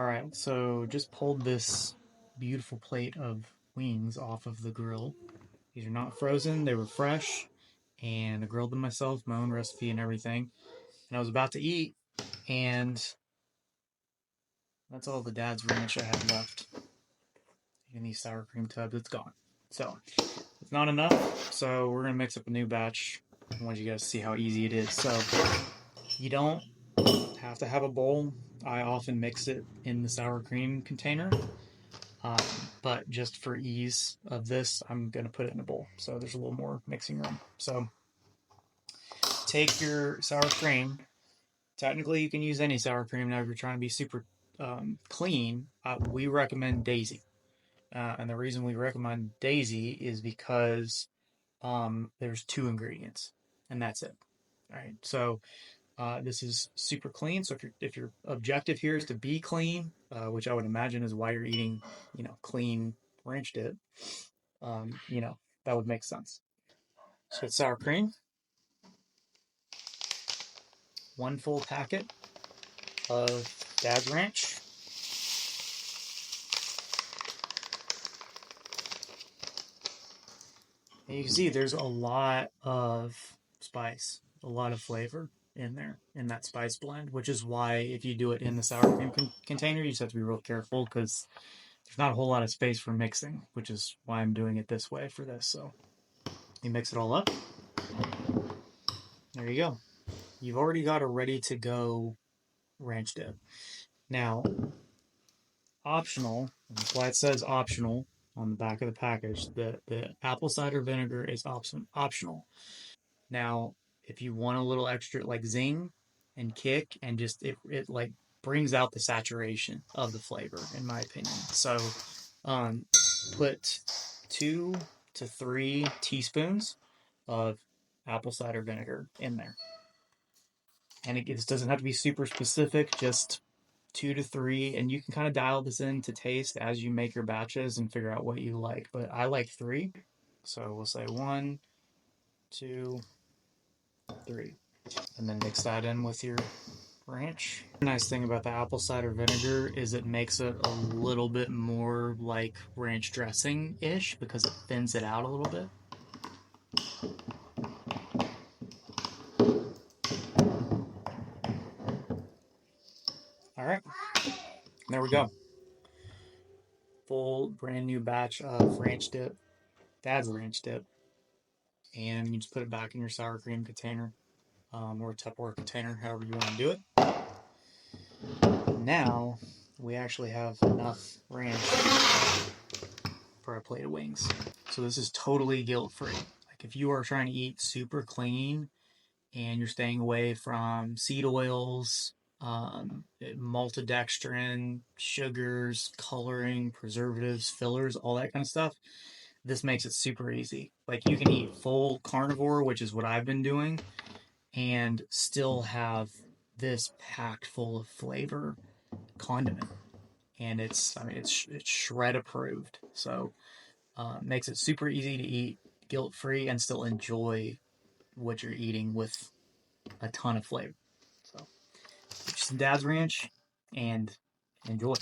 Alright, so just pulled this beautiful plate of wings off of the grill. These are not frozen, they were fresh, and I grilled them myself, my own recipe and everything. And I was about to eat, and that's all the dad's ranch I had left. In these sour cream tubs, it's gone. So, it's not enough, so we're gonna mix up a new batch. I want you guys to see how easy it is. So, you don't have to have a bowl. I often mix it in the sour cream container. Um, but just for ease of this, I'm going to put it in a bowl. So there's a little more mixing room. So take your sour cream. Technically, you can use any sour cream now if you're trying to be super clean. We recommend Daisy. And the reason we recommend Daisy is because there's two ingredients, and that's it. All right. So this is super clean. So if your objective here is to be clean, which I would imagine is why you're eating, clean ranch dip, that would make sense. So it's sour cream, one full packet of Dad's Ranch, and you can see there's a lot of spice, a lot of flavor in there in that spice blend, which is why if you do it in the sour cream container, you just have to be real careful because there's not a whole lot of space for mixing, which is why I'm doing it this way for this. So you mix it all up. There you go. You've already got a ready to go ranch dip. Now, optional, and that's why it says optional on the back of the package, the apple cider vinegar is optional. Now, if you want a little extra like zing and kick and just it like brings out the saturation of the flavor, in my opinion. So um, put 2 to 3 teaspoons of apple cider vinegar in there. And it just doesn't have to be super specific, just 2 to 3. And you can kind of dial this in to taste as you make your batches and figure out what you like. But I like 3. So we'll say 1, 2, 3. And then mix that in with your ranch. The nice thing about the apple cider vinegar is it makes it a little bit more like ranch dressing-ish because it thins it out a little bit. All right, there we go. Full brand new batch of ranch dip, Dad's ranch dip, and you just put it back in your sour cream container or Tupperware container, however you want to do it. Now we actually have enough ranch for a plate of wings. So this is totally guilt-free. Like if you are trying to eat super clean and you're staying away from seed oils, maltodextrin, sugars, coloring, preservatives, fillers, all that kind of stuff, this makes it super easy. Like you can eat full carnivore, which is what I've been doing, and still have this packed full of flavor condiment. And it's shred approved. So makes it super easy to eat, guilt free, and still enjoy what you're eating with a ton of flavor. So, just some Dad's Ranch and enjoy.